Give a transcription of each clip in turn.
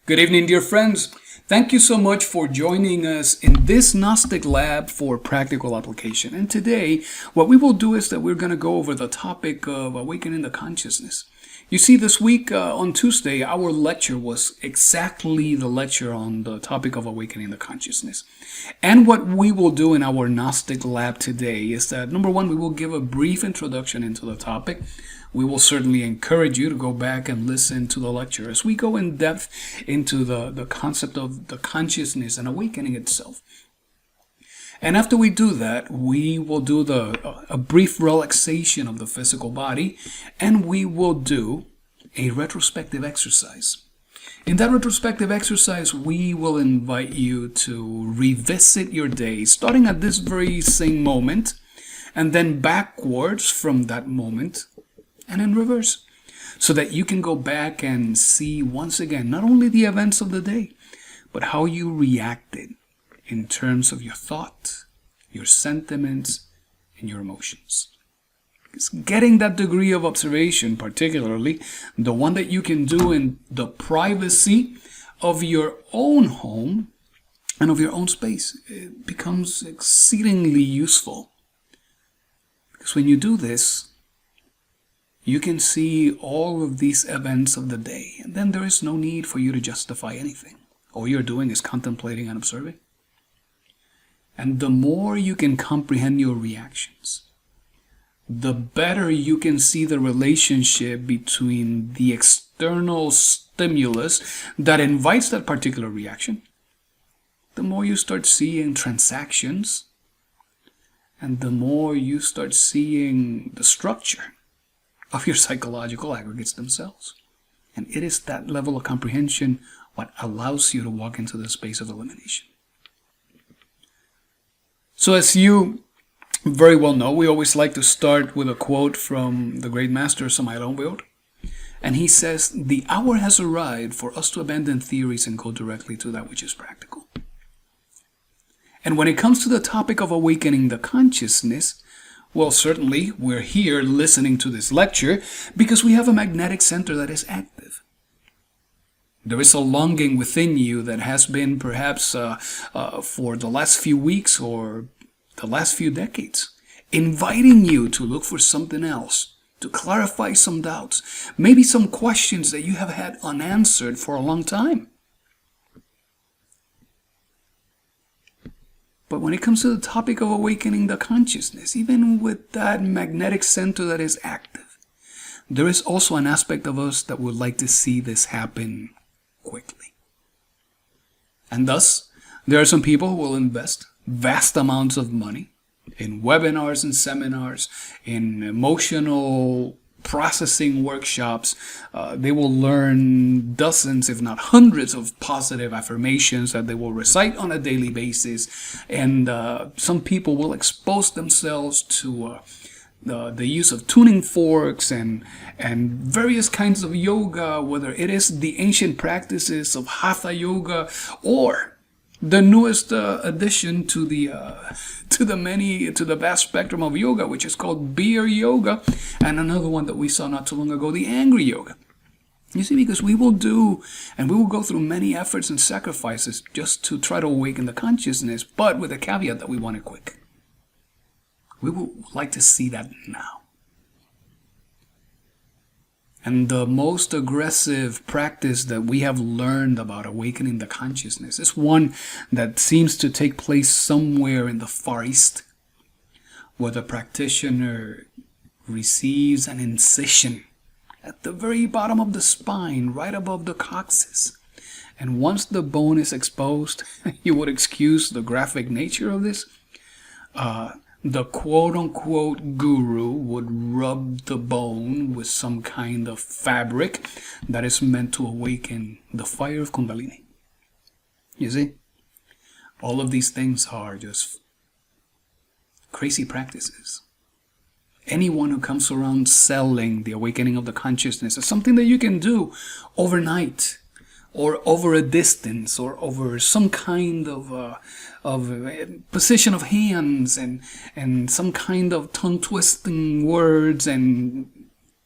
Good evening, dear friends. Thank you so much for joining us in this Gnostic lab for practical application. And today, what we will do is that we're going to go over the topic of awakening the consciousness. You see, this week on Tuesday, our lecture was exactly the lecture on the topic of awakening the consciousness. And what we will do in our Gnostic lab today is that, number one, we will give a brief introduction into the topic. We will certainly encourage you to go back and listen to the lecture as we go in depth into the concept of the consciousness and awakening itself. And after we do that, we will do a brief relaxation of the physical body, and we will do a retrospective exercise. In that retrospective exercise, we will invite you to revisit your day, starting at this very same moment, and then backwards from that moment, and in reverse, so that you can go back and see once again not only the events of the day, but how you reacted in terms of your thought, your sentiments, and your emotions. It's getting that degree of observation, particularly the one that you can do in the privacy of your own home and of your own space, it becomes exceedingly useful. Because when you do this, you can see all of these events of the day, and then there is no need for you to justify anything. All you're doing is contemplating and observing. And the more you can comprehend your reactions, the better you can see the relationship between the external stimulus that invites that particular reaction, the more you start seeing transactions, and the more you start seeing the structure of your psychological aggregates themselves. And it is that level of comprehension what allows you to walk into the space of elimination. So as you very well know, we always like to start with a quote from the great master Psychoanalytic. And he says, "The hour has arrived for us to abandon theories and go directly to that which is practical." And when it comes to the topic of awakening the consciousness, well, certainly we're here listening to this lecture because we have a magnetic center that is active. There is a longing within you that has been perhaps for the last few weeks or the last few decades, inviting you to look for something else, to clarify some doubts, maybe some questions that you have had unanswered for a long time. But when it comes to the topic of awakening the consciousness, even with that magnetic center that is active, there is also an aspect of us that would like to see this happen quickly. And thus, there are some people who will invest vast amounts of money in webinars and seminars, in emotional processing workshops. They will learn dozens, if not hundreds, of positive affirmations that they will recite on a daily basis. And some people will expose themselves to the use of tuning forks and various kinds of yoga, whether it is the ancient practices of hatha yoga or the newest addition to the vast spectrum of yoga, which is called beer yoga, and another one that we saw not too long ago, the angry yoga. You see, because we will go through many efforts and sacrifices just to try to awaken the consciousness, but with a caveat that we want it quick. We would like to see that now. And the most aggressive practice that we have learned about awakening the consciousness is one that seems to take place somewhere in the Far East, where the practitioner receives an incision at the very bottom of the spine, right above the coccyx. And once the bone is exposed, you would excuse the graphic nature of this, the quote-unquote guru would rub the bone with some kind of fabric that is meant to awaken the fire of Kundalini. You see? All of these things are just crazy practices. Anyone who comes around selling the awakening of the consciousness is something that you can do overnight, or over a distance, or over some kind of position of hands, and some kind of tongue-twisting words and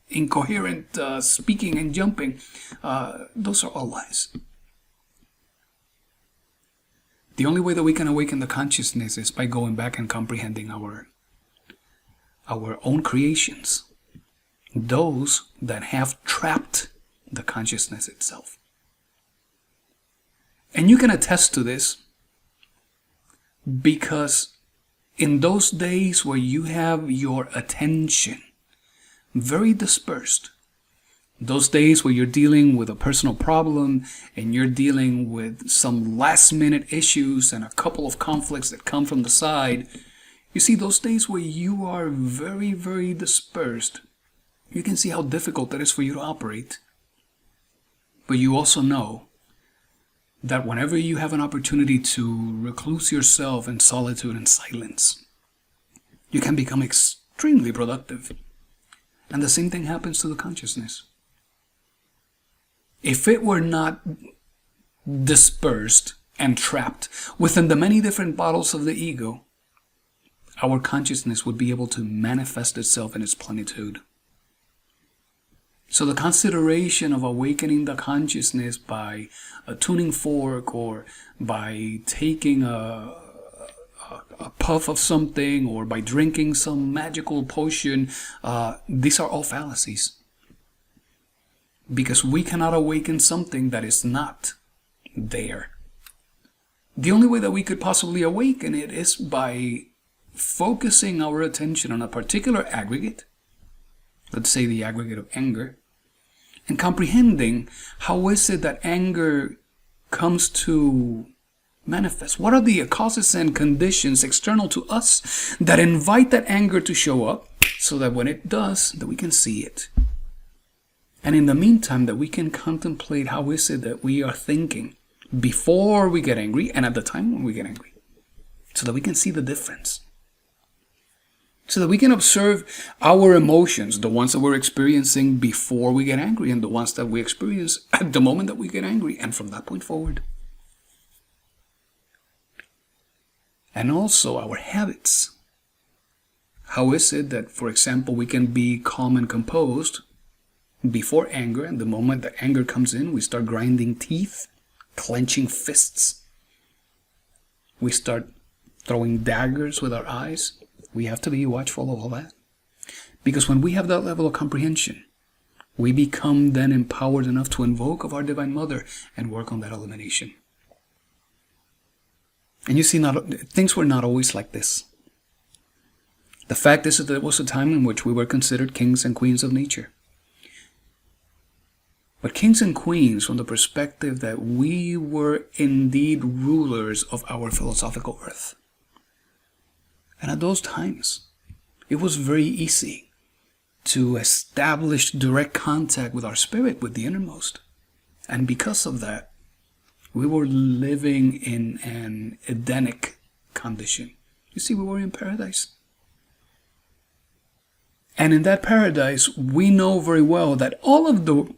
incoherent speaking and jumping, those are all lies. The only way that we can awaken the consciousness is by going back and comprehending our own creations, those that have trapped the consciousness itself. And you can attest to this because in those days where you have your attention very dispersed, those days where you're dealing with a personal problem and you're dealing with some last minute issues and a couple of conflicts that come from the side, you see, those days where you are very, very dispersed, you can see how difficult that is for you to operate. But you also know that whenever you have an opportunity to recluse yourself in solitude and silence, you can become extremely productive. And the same thing happens to the consciousness. If it were not dispersed and trapped within the many different bottles of the ego, our consciousness would be able to manifest itself in its plenitude. So the consideration of awakening the consciousness by a tuning fork or by taking a puff of something or by drinking some magical potion, these are all fallacies. Because we cannot awaken something that is not there. The only way that we could possibly awaken it is by focusing our attention on a particular aggregate, let's say the aggregate of anger, and comprehending how is it that anger comes to manifest. What are the causes and conditions external to us that invite that anger to show up so that when it does, that we can see it. And in the meantime, that we can contemplate how is it that we are thinking before we get angry and at the time when we get angry, so that we can see the difference. So that we can observe our emotions, the ones that we're experiencing before we get angry and the ones that we experience at the moment that we get angry, and from that point forward. And also our habits. How is it that, for example, we can be calm and composed before anger, and the moment that anger comes in, we start grinding teeth, clenching fists. We start throwing daggers with our eyes. We have to be watchful of all that. Because when we have that level of comprehension, we become then empowered enough to invoke of our Divine Mother and work on that elimination. And you see, things were not always like this. The fact is that there was a time in which we were considered kings and queens of nature. But kings and queens from the perspective that we were indeed rulers of our philosophical earth. And at those times, it was very easy to establish direct contact with our spirit, with the innermost. And because of that, we were living in an Edenic condition. You see, we were in paradise. And in that paradise, we know very well that all of the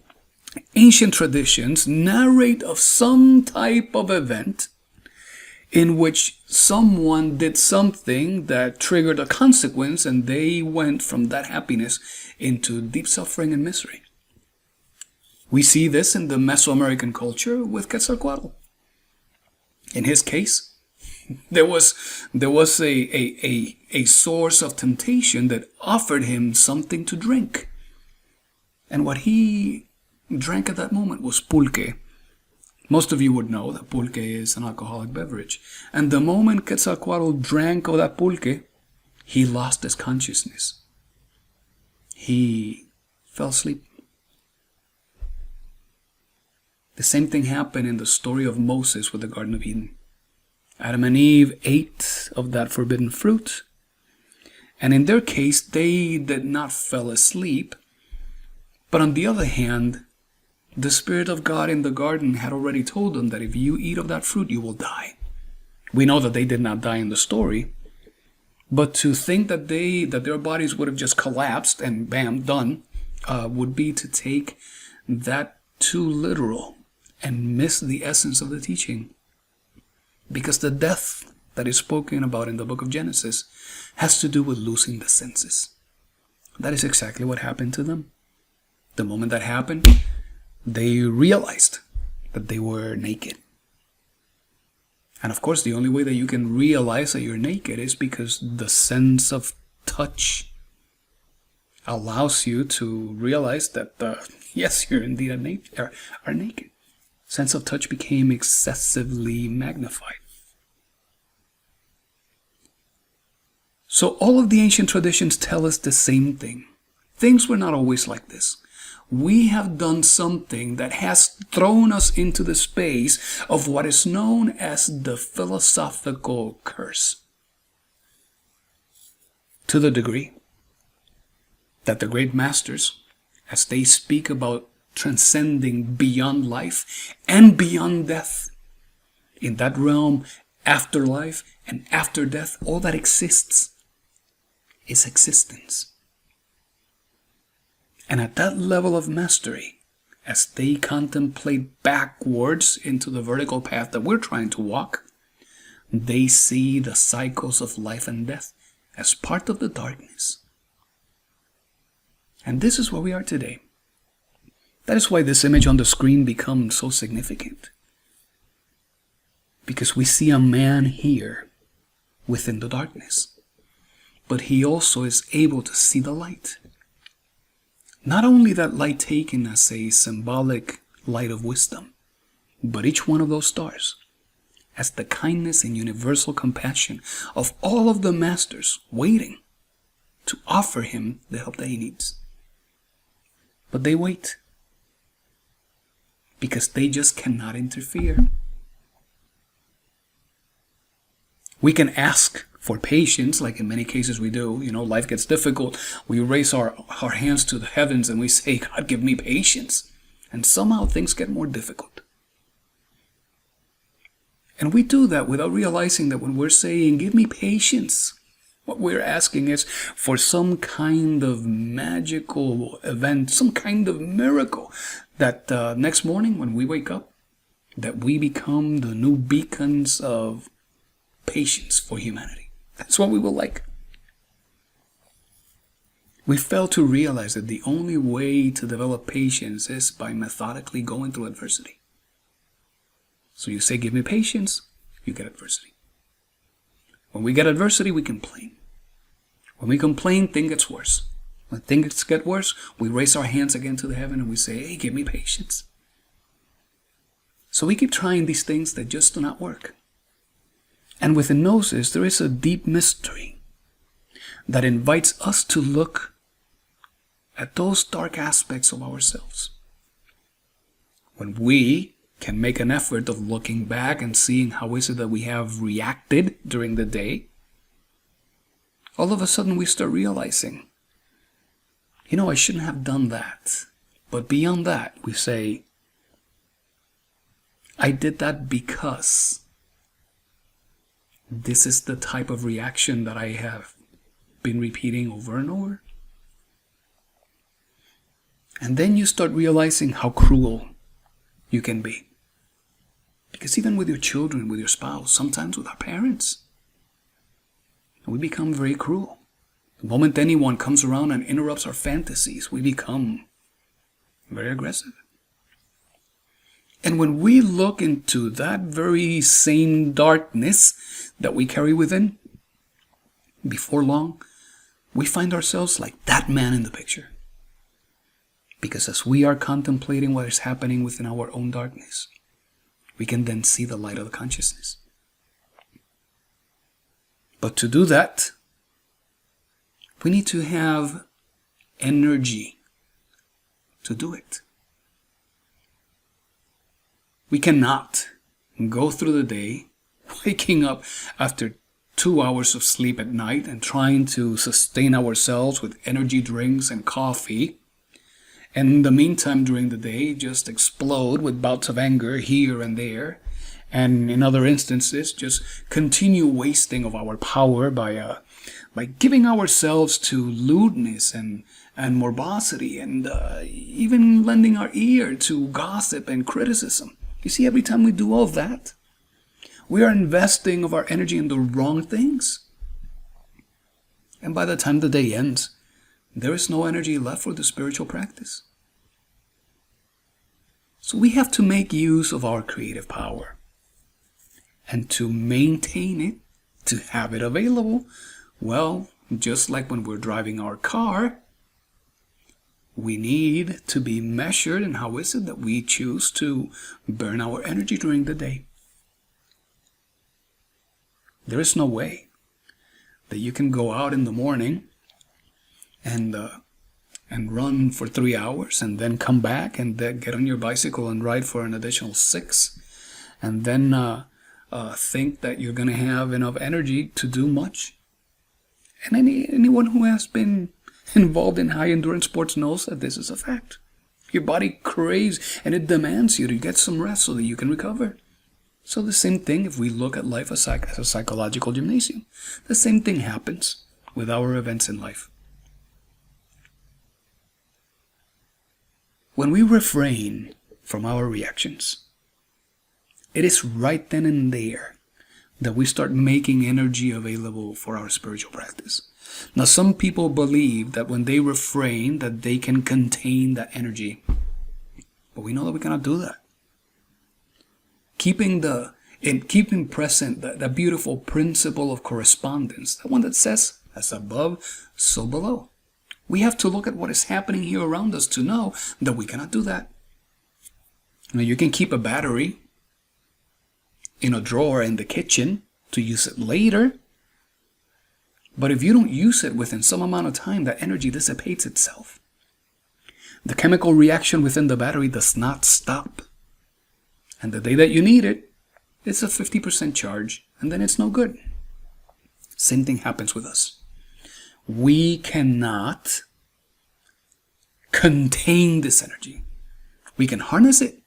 ancient traditions narrate of some type of event in which someone did something that triggered a consequence, and they went from that happiness into deep suffering and misery. We see this in the Mesoamerican culture with Quetzalcoatl. In his case, there was a source of temptation that offered him something to drink. And what he drank at that moment was pulque. Most of you would know that pulque is an alcoholic beverage. And the moment Quetzalcoatl drank of that pulque, he lost his consciousness. He fell asleep. The same thing happened in the story of Moses with the Garden of Eden. Adam and Eve ate of that forbidden fruit. And in their case, they did not fall asleep. But on the other hand, the Spirit of God in the garden had already told them that if you eat of that fruit, you will die. We know that they did not die in the story. But to think that their bodies would have just collapsed and bam, done, would be to take that too literal and miss the essence of the teaching. Because the death that is spoken about in the book of Genesis has to do with losing the senses. That is exactly what happened to them. The moment that happened, they realized that they were naked. And of course, the only way that you can realize that you're naked is because the sense of touch allows you to realize that, yes, you're indeed are naked. Sense of touch became excessively magnified. So all of the ancient traditions tell us the same thing. Things were not always like this. We have done something that has thrown us into the space of what is known as the philosophical curse. To the degree that the great masters, as they speak about transcending beyond life and beyond death, in that realm, after life and after death, all that exists is existence. And at that level of mastery, as they contemplate backwards into the vertical path that we're trying to walk, they see the cycles of life and death as part of the darkness. And this is where we are today. That is why this image on the screen becomes so significant. Because we see a man here within the darkness. But he also is able to see the light. Not only that light taken as a symbolic light of wisdom, but each one of those stars as the kindness and universal compassion of all of the masters waiting to offer him the help that he needs. But they wait because they just cannot interfere. We can ask for patience, like in many cases we do. Life gets difficult. We raise our hands to the heavens and we say, God, give me patience. And somehow things get more difficult. And we do that without realizing that when we're saying, give me patience, what we're asking is for some kind of magical event, some kind of miracle, that next morning when we wake up, that we become the new beacons of patience for humanity. That's what we will like. We fail to realize that the only way to develop patience is by methodically going through adversity. So you say, give me patience, you get adversity. When we get adversity, we complain. When we complain, things get worse. When things get worse, we raise our hands again to the heaven and we say, hey, give me patience. So we keep trying these things that just do not work. And within Gnosis, there is a deep mystery that invites us to look at those dark aspects of ourselves. When we can make an effort of looking back and seeing how is it that we have reacted during the day, all of a sudden we start realizing, I shouldn't have done that. But beyond that, we say, I did that because this is the type of reaction that I have been repeating over and over. And then you start realizing how cruel you can be. Because even with your children, with your spouse, sometimes with our parents, we become very cruel. The moment anyone comes around and interrupts our fantasies, we become very aggressive. And when we look into that very same darkness that we carry within, before long, we find ourselves like that man in the picture. Because as we are contemplating what is happening within our own darkness, we can then see the light of the consciousness. But to do that, we need to have energy to do it. We cannot go through the day waking up after 2 hours of sleep at night and trying to sustain ourselves with energy drinks and coffee, and in the meantime during the day just explode with bouts of anger here and there, and in other instances just continue wasting of our power by giving ourselves to lewdness and morbosity, and even lending our ear to gossip and criticism. You see, every time we do all of that, we are investing of our energy in the wrong things. And by the time the day ends, there is no energy left for the spiritual practice. So we have to make use of our creative power. And to maintain it, to have it available, well, just like when we're driving our car, we need to be measured in how is it that we choose to burn our energy during the day. There is no way that you can go out in the morning and run for 3 hours and then come back and then get on your bicycle and ride for an additional 6 and then think that you're going to have enough energy to do much. And anyone who has been involved in high endurance sports knows that this is a fact. Your body craves and it demands you to get some rest so that you can recover. So the same thing if we look at life as a psychological gymnasium. The same thing happens with our events in life. When we refrain from our reactions, it is right then and there that we start making energy available for our spiritual practice. Now, some people believe that when they refrain, that they can contain that energy. But we know that we cannot do that. Keeping present that beautiful principle of correspondence, the one that says, as above, so below. We have to look at what is happening here around us to know that we cannot do that. Now, you can keep a battery in a drawer in the kitchen to use it later. But if you don't use it within some amount of time, that energy dissipates itself. The chemical reaction within the battery does not stop. And the day that you need it, it's a 50% charge, and then it's no good. Same thing happens with us. We cannot contain this energy. We can harness it,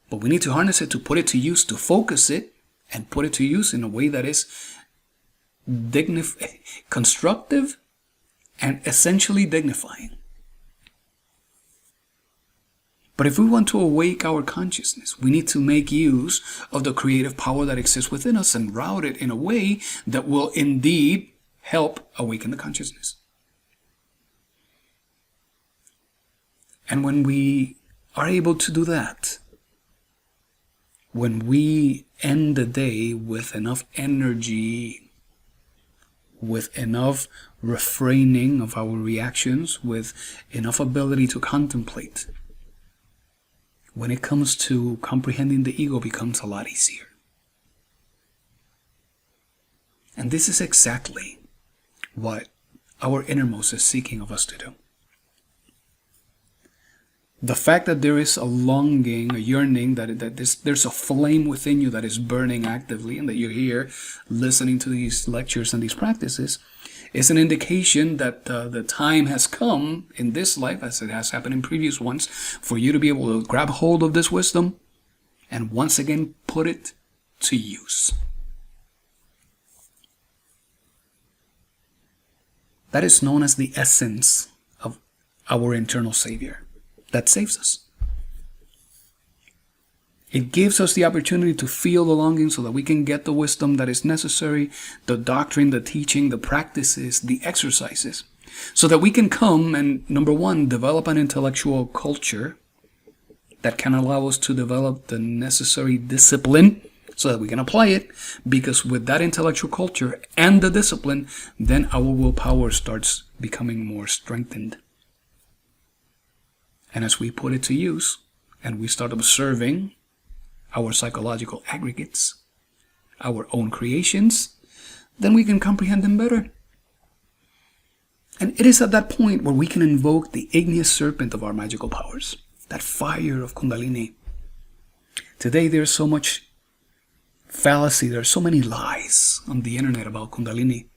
but we need to harness it to put it to use, to focus it, and put it to use in a way that is constructive and essentially dignifying. But if we want to awake our consciousness, we need to make use of the creative power that exists within us and route it in a way that will indeed help awaken the consciousness. And when we are able to do that, when we end the day with enough energy, with enough refraining of our reactions, with enough ability to contemplate, when it comes to comprehending the ego, becomes a lot easier. And this is exactly what our innermost is seeking of us to do. The fact that there is a longing, a yearning, that there's a flame within you that is burning actively, and that you're here listening to these lectures and these practices, is an indication that the time has come in this life, as it has happened in previous ones, for you to be able to grab hold of this wisdom and once again put it to use. That is known as the essence of our internal Savior that saves us. It gives us the opportunity to feel the longing so that we can get the wisdom that is necessary, the doctrine, the teaching, the practices, the exercises, so that we can come and, number one, develop an intellectual culture that can allow us to develop the necessary discipline so that we can apply it, because with that intellectual culture and the discipline, then our willpower starts becoming more strengthened. And as we put it to use and we start observing our psychological aggregates, our own creations, then we can comprehend them better. And it is at that point where we can invoke the igneous serpent of our magical powers, that fire of Kundalini. Today there's so much fallacy, there are so many lies on the internet about Kundalini.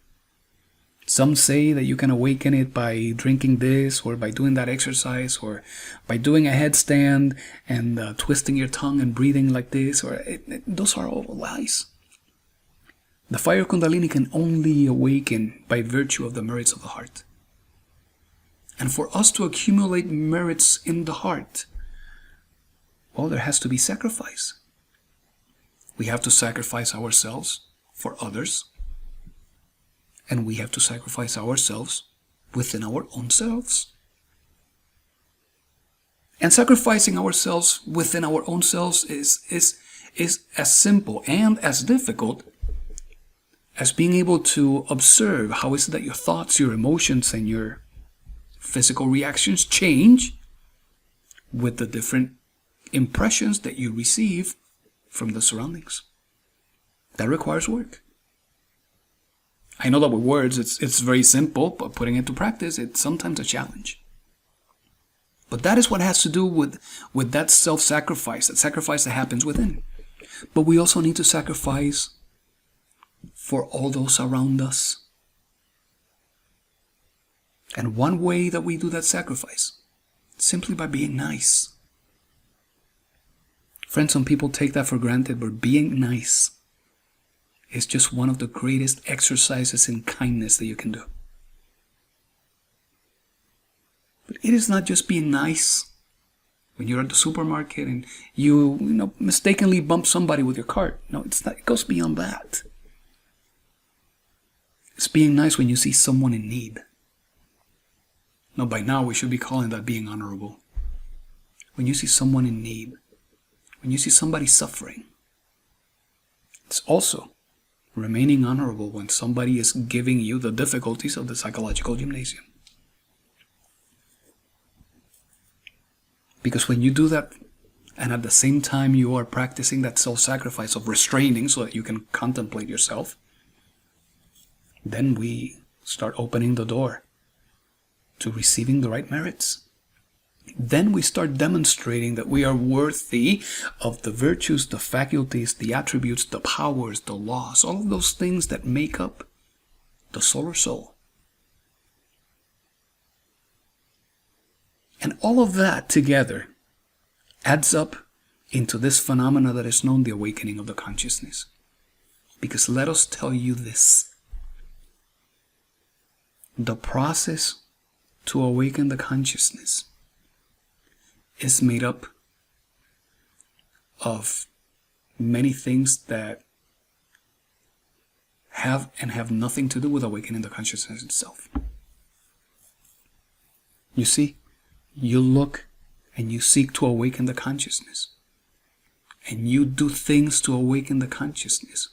Some say that you can awaken it by drinking this, or by doing that exercise, or by doing a headstand and twisting your tongue and breathing like this. Those are all lies. The fire of Kundalini can only awaken by virtue of the merits of the heart. And for us to accumulate merits in the heart, well, there has to be sacrifice. We have to sacrifice ourselves for others. And we have to sacrifice ourselves within our own selves. And sacrificing ourselves within our own selves is is as simple and as difficult as being able to observe how is it that your thoughts, your emotions, and your physical reactions change with the different impressions that you receive from the surroundings. That requires work. I know that with words it's very simple, but putting it to practice, it's sometimes a challenge. But that is what has to do with that self-sacrifice, that sacrifice that happens within. But we also need to sacrifice for all those around us. And one way that we do that sacrifice, simply by being nice. Friends, some people take that for granted, but being nice is just one of the greatest exercises in kindness that you can do. But it is not just being nice when you're at the supermarket and you mistakenly bump somebody with your cart. No, it's not. It goes beyond that. It's being nice when you see someone in need. No, by now we should be calling that being honorable. When you see someone in need, when you see somebody suffering, it's also remaining honorable when somebody is giving you the difficulties of the psychological gymnasium. Because when you do that, and at the same time you are practicing that self-sacrifice of restraining so that you can contemplate yourself, then we start opening the door to receiving the right merits. Then we start demonstrating that we are worthy of the virtues, the faculties, the attributes, the powers, the laws, all of those things that make up the solar soul. And all of that together adds up into this phenomena that is known the awakening of the consciousness. Because let us tell you this. The process to awaken the consciousness is made up of many things that have nothing to do with awakening the consciousness itself. You see, you look and you seek to awaken the consciousness. And you do things to awaken the consciousness.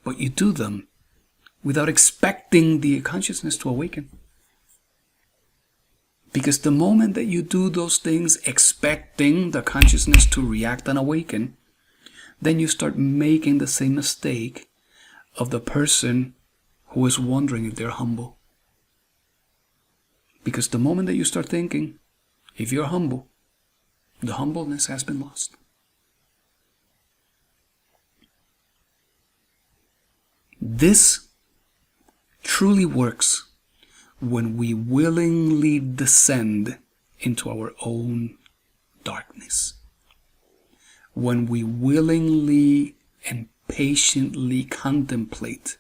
But you do them without expecting the consciousness to awaken. Because the moment that you do those things expecting the consciousness to react and awaken, then you start making the same mistake of the person who is wondering if they're humble. Because the moment that you start thinking, if you're humble, the humbleness has been lost. This truly works when we willingly descend into our own darkness. When we willingly and patiently contemplate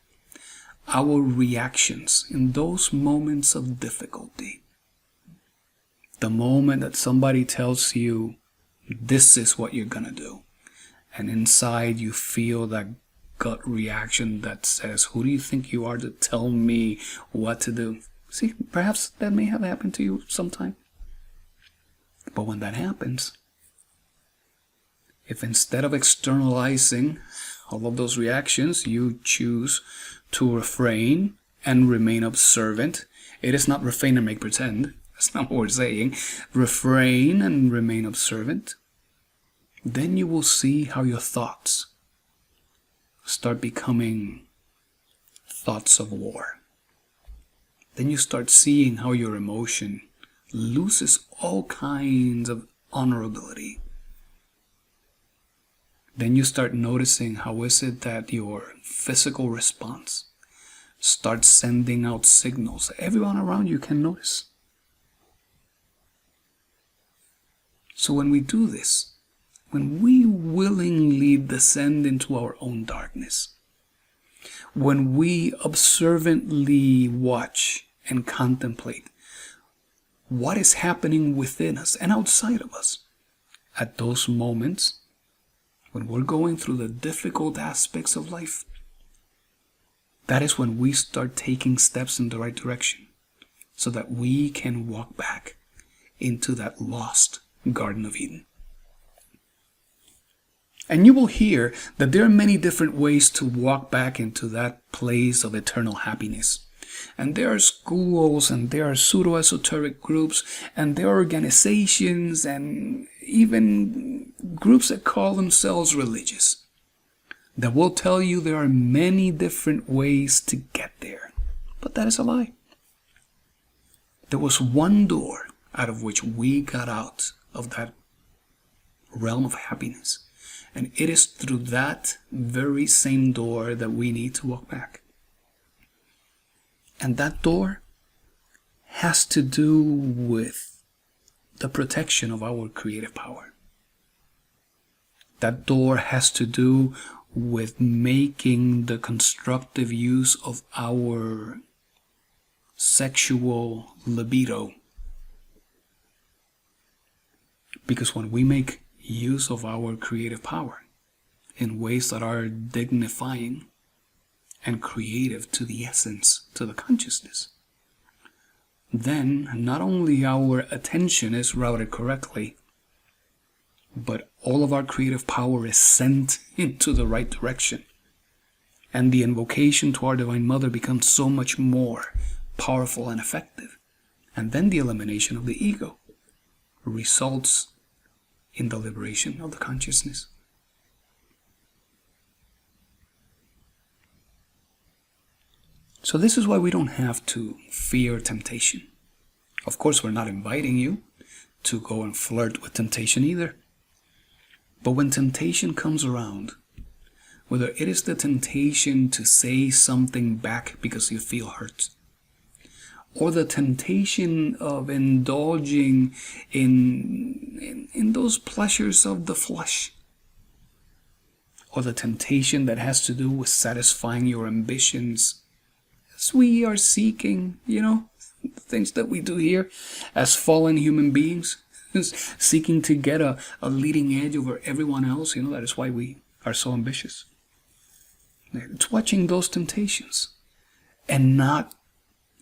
our reactions in those moments of difficulty. The moment that somebody tells you, this is what you're gonna do. And inside you feel that gut reaction that says, who do you think you are to tell me what to do? See, perhaps that may have happened to you sometime. But when that happens, if instead of externalizing all of those reactions, you choose to refrain and remain observant. It is not refrain and make pretend. That's not what we're saying. Refrain and remain observant. Then you will see how your thoughts start becoming thoughts of war. Then you start seeing how your emotion loses all kinds of honorability. Then you start noticing how is it that your physical response starts sending out signals that everyone around you can notice. So when we do this, when we willingly descend into our own darkness, when we observantly watch and contemplate what is happening within us and outside of us, at those moments when we're going through the difficult aspects of life, that is when we start taking steps in the right direction so that we can walk back into that lost Garden of Eden. And you will hear that there are many different ways to walk back into that place of eternal happiness. And there are schools, and there are pseudo-esoteric groups, and there are organizations, and even groups that call themselves religious, that will tell you there are many different ways to get there. But that is a lie. There was one door out of which we got out of that realm of happiness. And it is through that very same door that we need to walk back. And that door has to do with the protection of our creative power. That door has to do with making the constructive use of our sexual libido. Because when we make use of our creative power in ways that are dignifying and creative to the essence, to the consciousness, then not only our attention is routed correctly, but all of our creative power is sent into the right direction. And the invocation to our Divine Mother becomes so much more powerful and effective. And then the elimination of the ego results in the liberation of the consciousness. So this is why we don't have to fear temptation. Of course, we're not inviting you to go and flirt with temptation either. But when temptation comes around, whether it is the temptation to say something back because you feel hurt, or the temptation of indulging in those pleasures of the flesh, or the temptation that has to do with satisfying your ambitions, as we are seeking, things that we do here as fallen human beings, seeking to get a leading edge over everyone else. That is why we are so ambitious. It's watching those temptations and not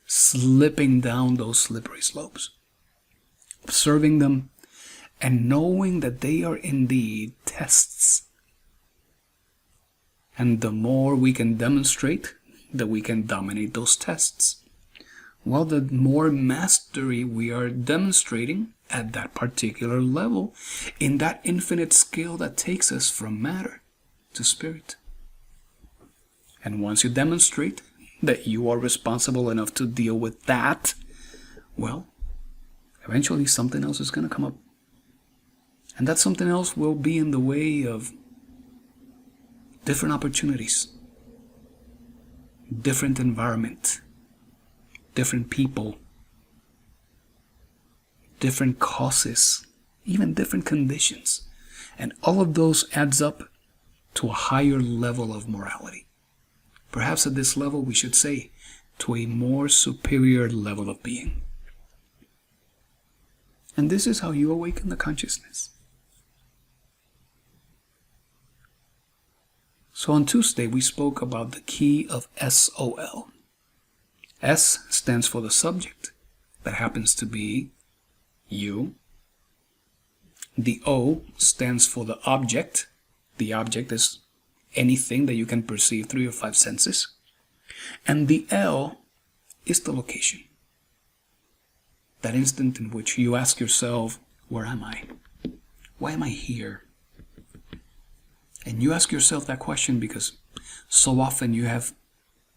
slipping down those slippery slopes, observing them and knowing that they are indeed tests. And the more we can demonstrate that we can dominate those tests, well, the more mastery we are demonstrating at that particular level in that infinite scale that takes us from matter to spirit. And once you demonstrate that you are responsible enough to deal with that, well, eventually something else is going to come up. And that something else will be in the way of different opportunities, different environment, different people, different causes, even different conditions. And all of those adds up to a higher level of morality. Perhaps at this level we should say, to a more superior level of being. And this is how you awaken the consciousness. So on Tuesday we spoke about the key of SOL. S stands for the subject, that happens to be you. The O stands for the object. The object is anything that you can perceive through your five senses. And the L is the location. That instant in which you ask yourself, where am I? Why am I here? And you ask yourself that question because so often you have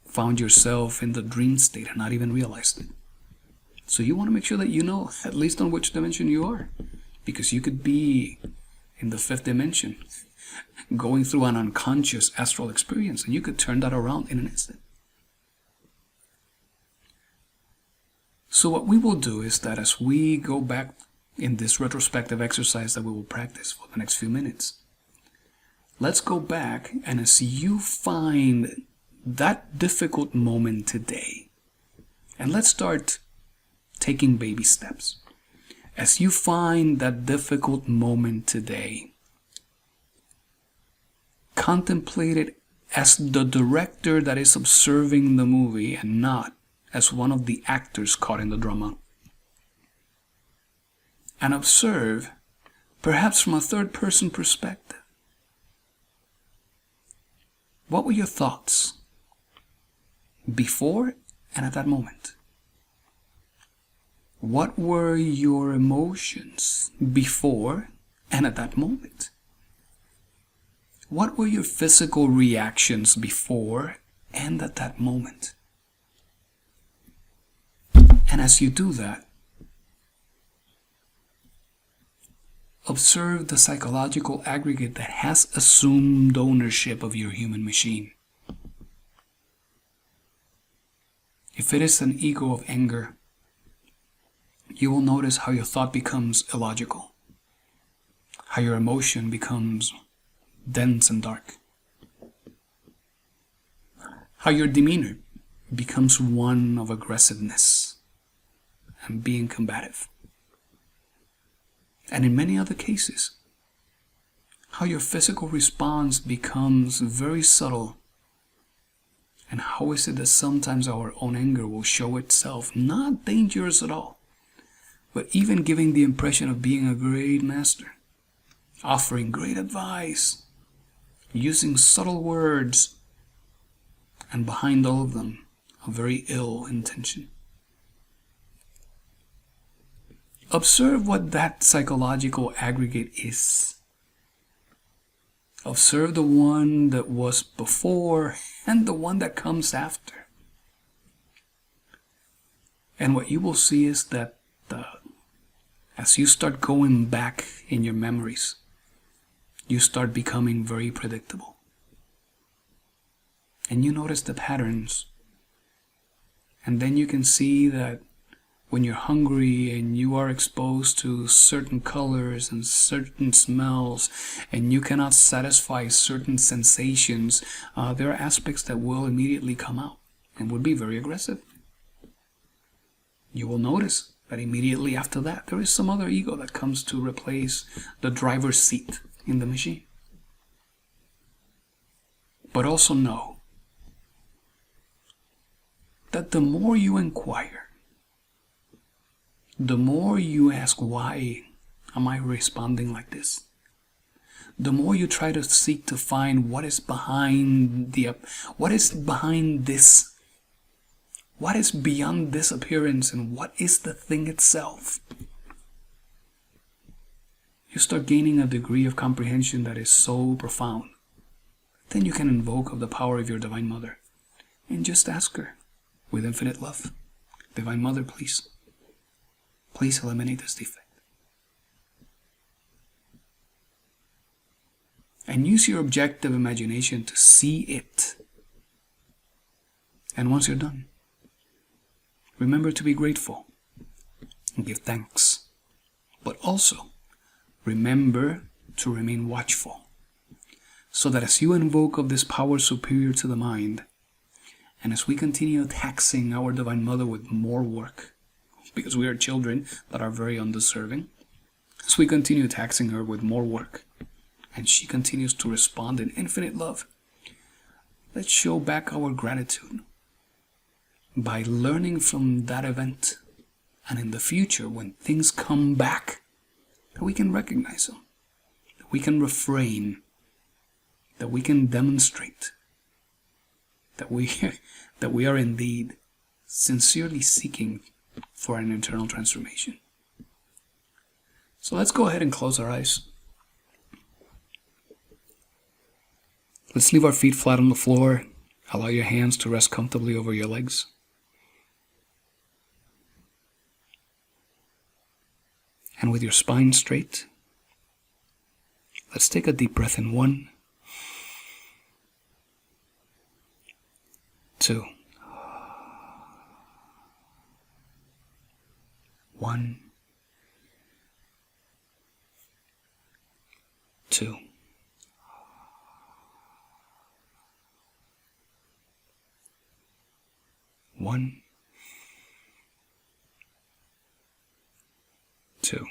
found yourself in the dream state and not even realized it. So you want to make sure that you know at least on which dimension you are. Because you could be in the fifth dimension, going through an unconscious astral experience, and you could turn that around in an instant. So what we will do is that as we go back in this retrospective exercise that we will practice for the next few minutes, let's go back, and as you find that difficult moment today, and let's start taking baby steps. As you find that difficult moment today, contemplate it as the director that is observing the movie and not as one of the actors caught in the drama. And observe, perhaps from a third-person perspective, What were your thoughts before and at that moment? What were your emotions before and at that moment? What were your physical reactions before and at that moment? And as you do that, observe the psychological aggregate that has assumed ownership of your human machine. If it is an ego of anger, you will notice how your thought becomes illogical, how your emotion becomes dense and dark, how your demeanor becomes one of aggressiveness and being combative. And in many other cases, how your physical response becomes very subtle. And how is it that sometimes our own anger will show itself not dangerous at all, but even giving the impression of being a great master, offering great advice, using subtle words, and behind all of them, a very ill intention. Observe what that psychological aggregate is. Observe the one that was before and the one that comes after. And what you will see is that as you start going back in your memories, you start becoming very predictable. And you notice the patterns. And then you can see that when you're hungry and you are exposed to certain colors and certain smells and you cannot satisfy certain sensations, there are aspects that will immediately come out and would be very aggressive. You will notice that immediately after that, there is some other ego that comes to replace the driver's seat in the machine. But also know that the more you inquire, the more you ask, why am I responding like this? The more you try to seek to find what is behind this? What is beyond this appearance, and what is the thing itself? You start gaining a degree of comprehension that is so profound. Then you can invoke of the power of your Divine Mother and just ask her with infinite love, Divine Mother, please eliminate this defect. And use your objective imagination to see it. And once you're done, remember to be grateful and give thanks. But also, remember to remain watchful, so that as you invoke of this power superior to the mind, and as we continue taxing our Divine Mother with more work, because we are children that are very undeserving, as we continue taxing her with more work, and she continues to respond in infinite love, let's show back our gratitude by learning from that event, and in the future when things come back, that we can recognize them, that we can refrain, that we can demonstrate that we are indeed sincerely seeking for an internal transformation. So let's go ahead and close our eyes. Let's leave our feet flat on the floor. Allow your hands to rest comfortably over your legs. And with your spine straight, let's take a deep breath in 1, 2, 1, 2, 1, 2.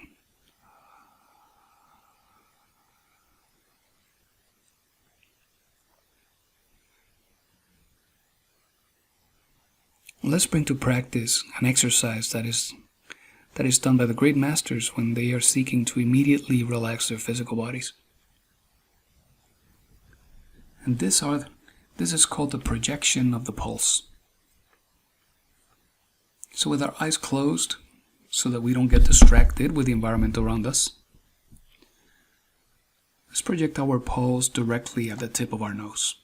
Let's bring to practice an exercise that is done by the great masters when they are seeking to immediately relax their physical bodies. And these are This is called the projection of the pulse. So with our eyes closed, so that we don't get distracted with the environment around us, let's project our pulse directly at the tip of our nose.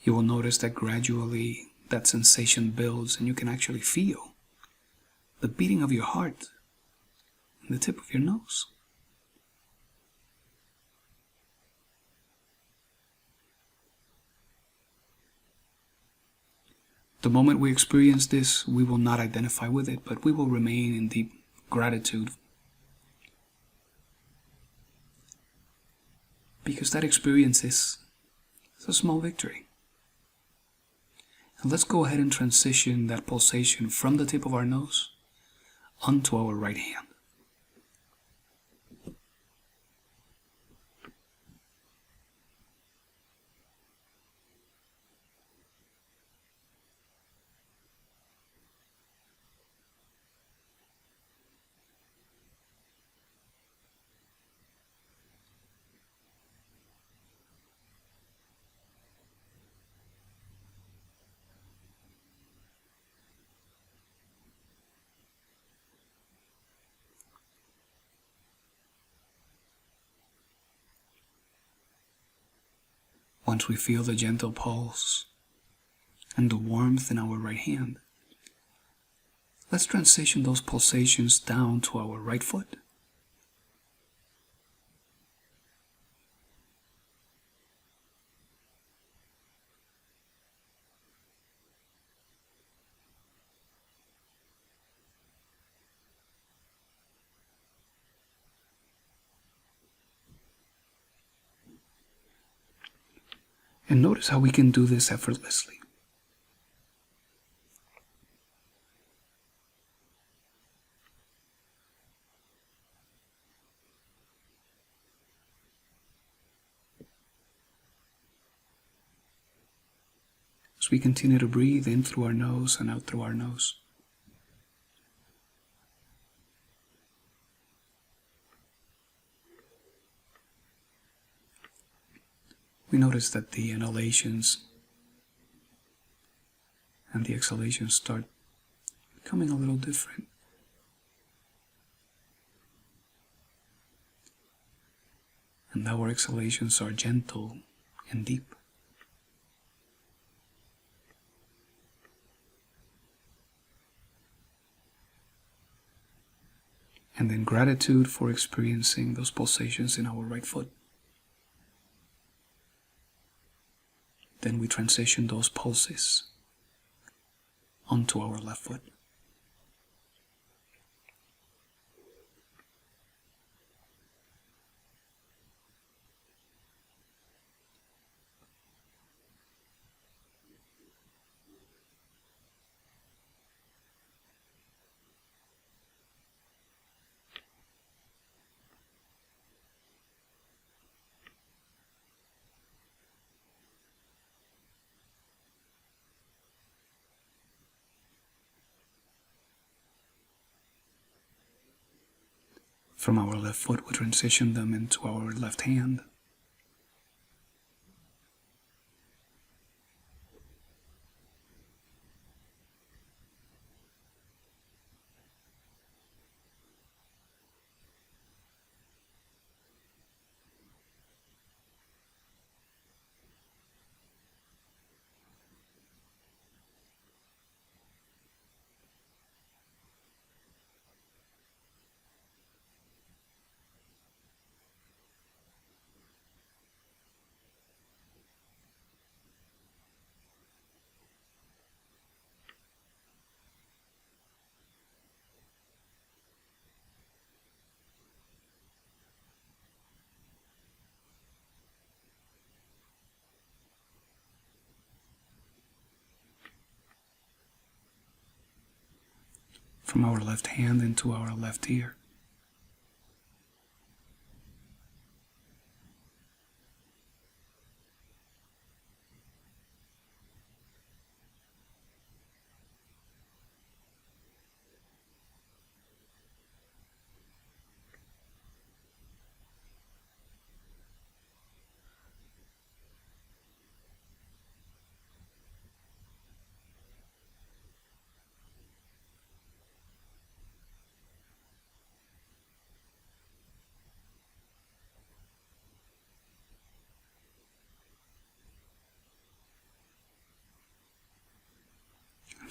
You will notice that gradually that sensation builds and you can actually feel the beating of your heart in the tip of your nose. The moment we experience this, we will not identify with it, but we will remain in deep gratitude. Because that experience is a small victory. And let's go ahead and transition that pulsation from the tip of our nose onto our right hand. Once we feel the gentle pulse and the warmth in our right hand, let's transition those pulsations down to our right foot. And notice how we can do this effortlessly. As we continue to breathe in through our nose and out through our nose. We notice that the inhalations and the exhalations start becoming a little different. And our exhalations are gentle and deep. And then gratitude for experiencing those pulsations in our right foot. Then we transition those pulses onto our left foot. From our left foot, we transition them into our left hand. From our left hand into our left ear.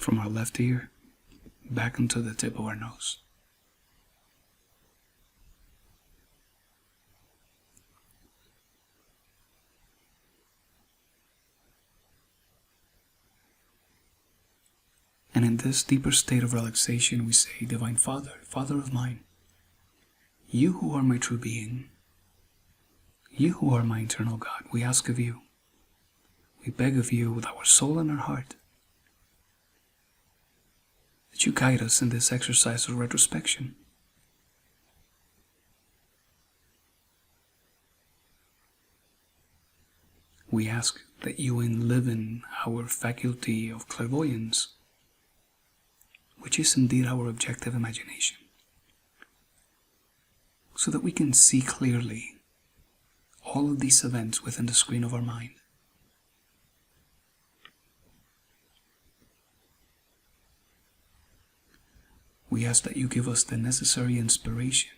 from our left ear back into the tip of our nose. And in this deeper state of relaxation, we say, Divine Father, Father of mine, you who are my true being, you who are my eternal God, we ask of you, we beg of you with our soul and our heart, that you guide us in this exercise of retrospection. We ask that you enliven our faculty of clairvoyance, which is indeed our objective imagination, so that we can see clearly all of these events within the screen of our mind. We ask that you give us the necessary inspiration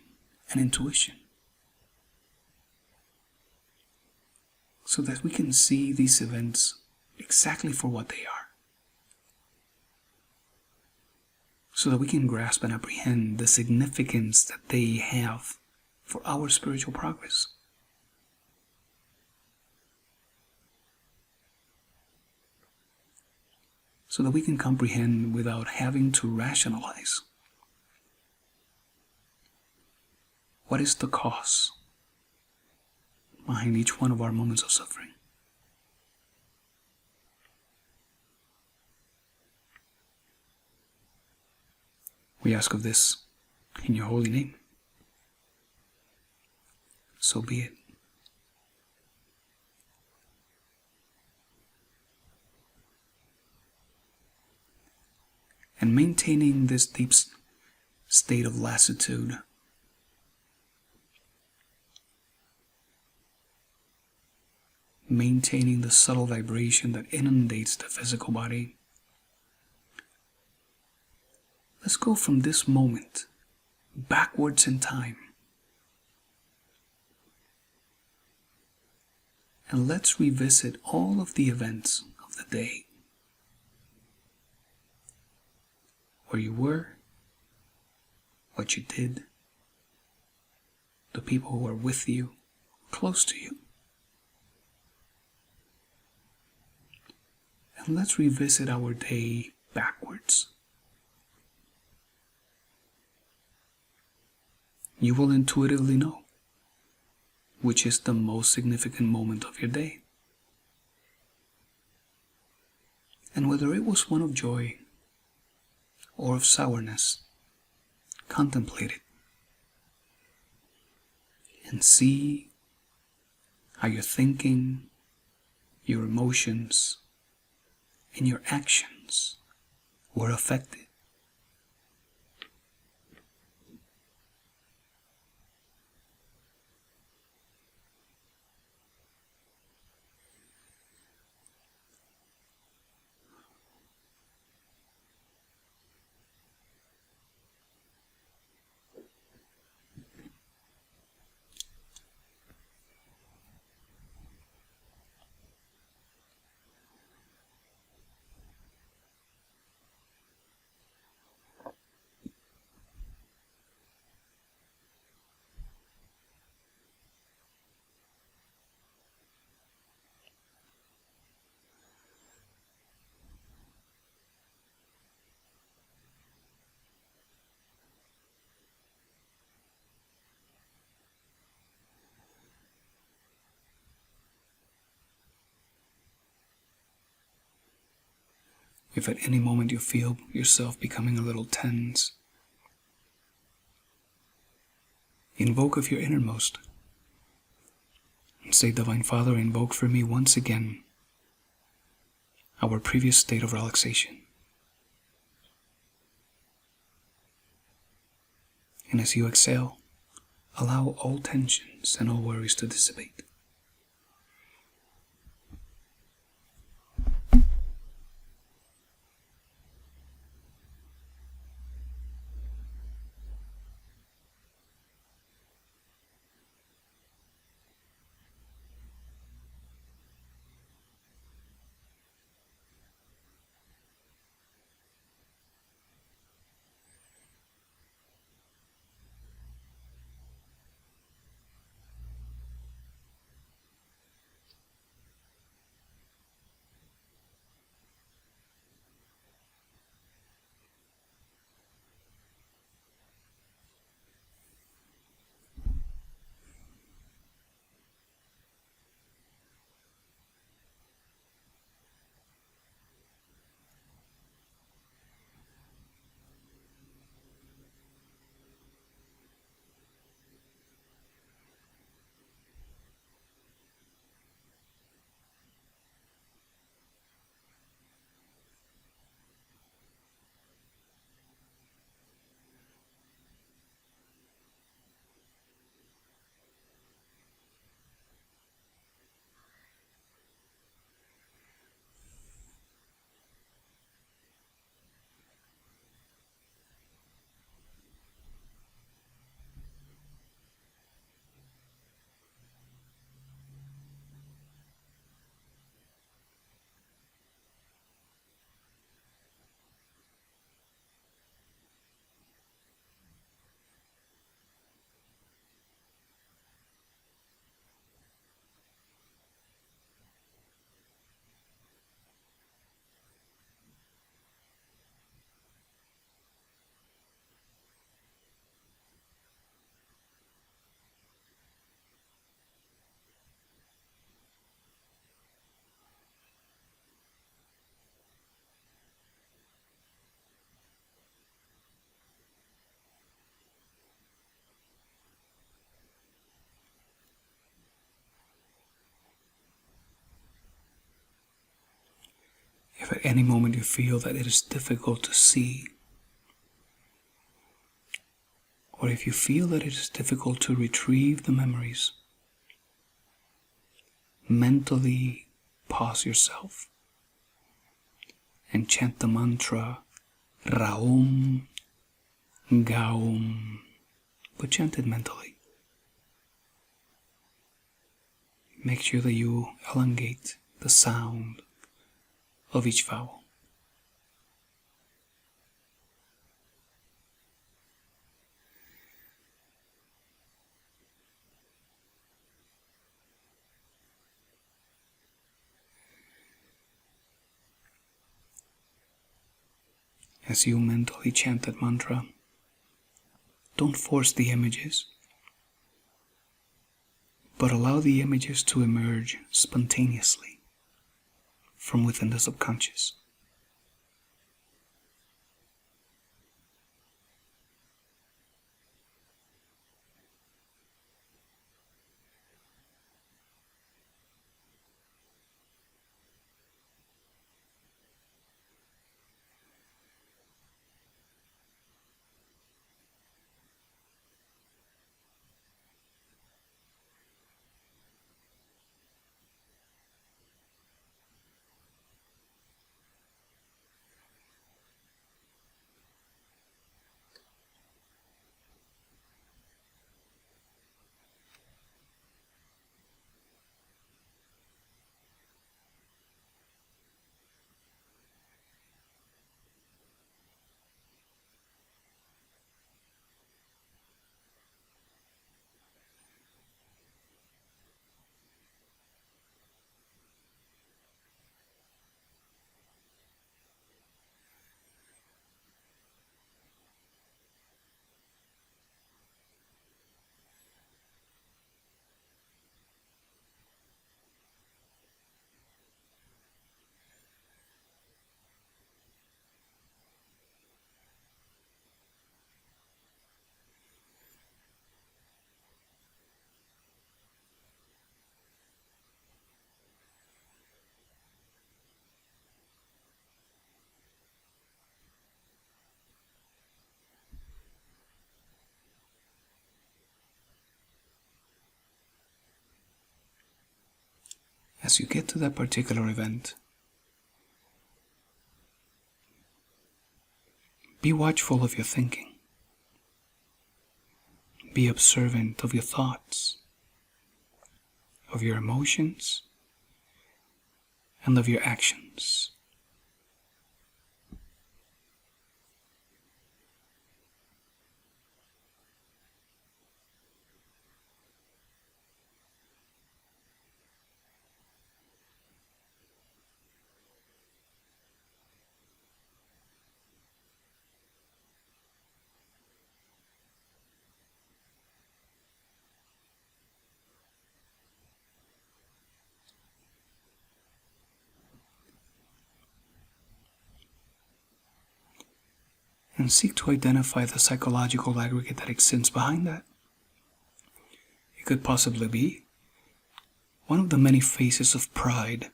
and intuition so that we can see these events exactly for what they are, so that we can grasp and apprehend the significance that they have for our spiritual progress. So that we can comprehend without having to rationalize what is the cause behind each one of our moments of suffering. We ask of this in your holy name. So be it. And maintaining this deep state of lassitude, maintaining the subtle vibration that inundates the physical body, let's go from this moment backwards in time. And let's revisit all of the events of the day. Where you were, what you did, the people who are with you, close to you. And let's revisit our day backwards. You will intuitively know which is the most significant moment of your day, and whether it was one of joy or of sourness. Contemplate it and see how your thinking, your emotions, and your actions were affected. If at any moment you feel yourself becoming a little tense, invoke of your innermost and say, Divine Father, invoke for me once again our previous state of relaxation. And as you exhale, allow all tensions and all worries to dissipate. If at any moment you feel that it is difficult to see, or if you feel that it is difficult to retrieve the memories, mentally pause yourself and chant the mantra Raum, Gaum, but chant it mentally. Make sure that you elongate the sound of each vowel. As you mentally chant that mantra, don't force the images, but allow the images to emerge spontaneously from within the subconscious. As you get to that particular event, be watchful of your thinking. Be observant of your thoughts, of your emotions, and of your actions. And seek to identify the psychological aggregate that exists behind that. It could possibly be one of the many faces of pride,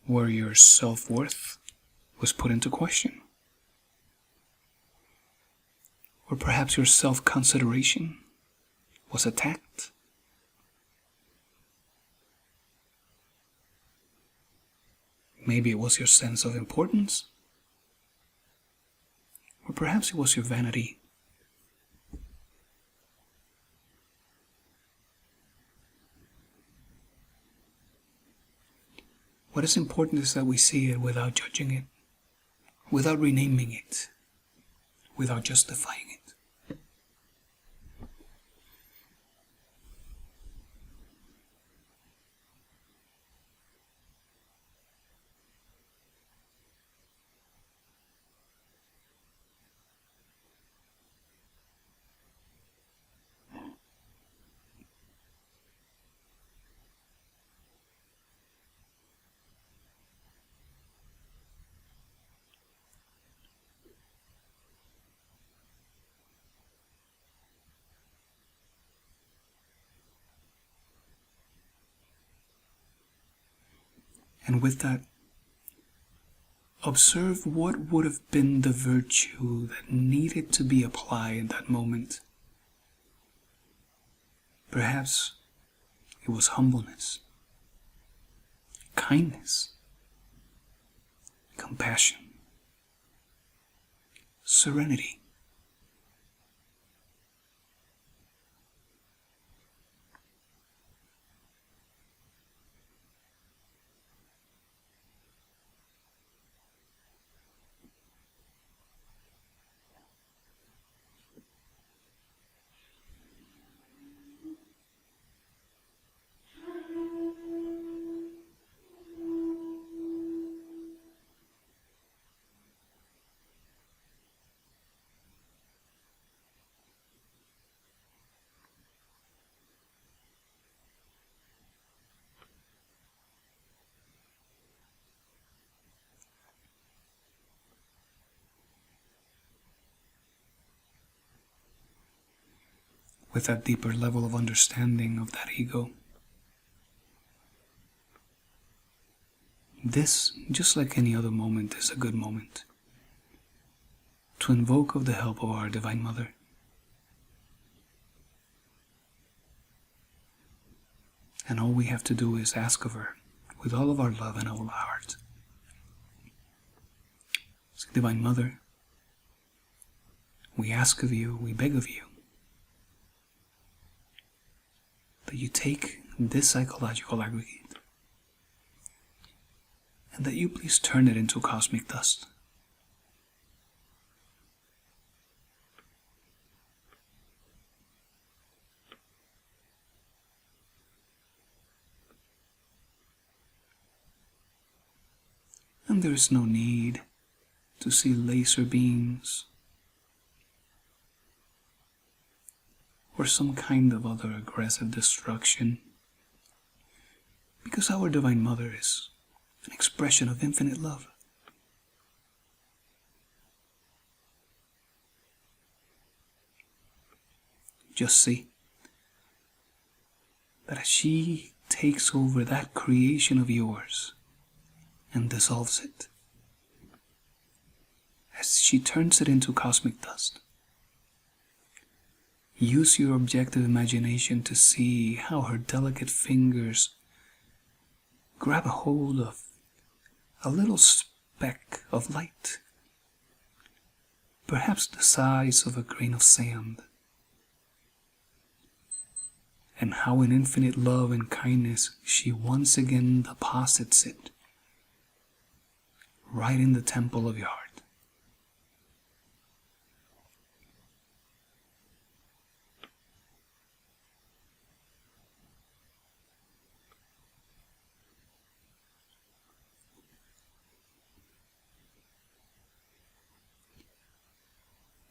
where your self-worth was put into question. Or perhaps your self-consideration was attacked. Maybe it was your sense of importance. Or perhaps it was your vanity. What is important is that we see it without judging it, without renaming it, without justifying it. And with that, observe what would have been the virtue that needed to be applied in that moment. Perhaps it was humbleness, kindness, compassion, serenity. With that deeper level of understanding of that ego, this, just like any other moment, is a good moment to invoke of the help of our Divine Mother. And all we have to do is ask of her with all of our love and all our heart. Say, Divine Mother, we ask of you, we beg of you, that you take this psychological aggregate and that you please turn it into cosmic dust. And there is no need to see laser beams or some kind of other aggressive destruction, because our Divine Mother is an expression of infinite love. Just see that as she takes over that creation of yours and dissolves it, as she turns it into cosmic dust, use your objective imagination to see how her delicate fingers grab a hold of a little speck of light, perhaps the size of a grain of sand, and how in infinite love and kindness she once again deposits it right in the temple of your heart.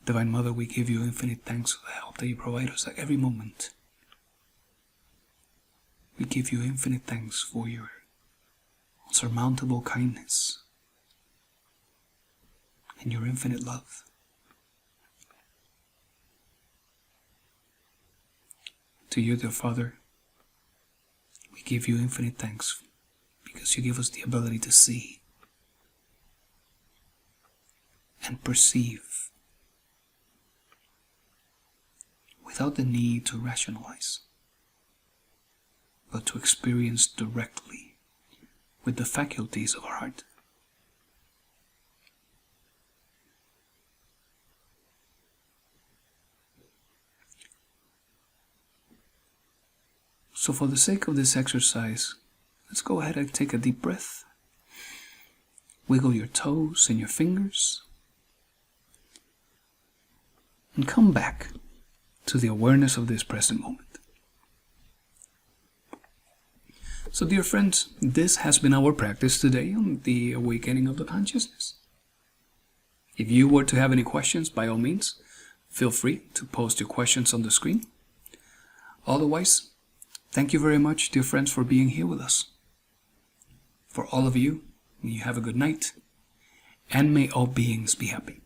Divine Mother, we give you infinite thanks for the help that you provide us at every moment. We give you infinite thanks for your unsurmountable kindness and your infinite love. To you, dear Father, we give you infinite thanks because you give us the ability to see and perceive without the need to rationalize, but to experience directly with the faculties of our heart. So for the sake of this exercise, let's go ahead and take a deep breath. Wiggle your toes and your fingers, and come back to the awareness of this present moment. So dear friends, this has been our practice today on the awakening of the consciousness. If you were to have any questions, by all means, feel free to post your questions on the screen. Otherwise, thank you very much, dear friends, for being here with us. For all of you, may you have a good night, and may all beings be happy.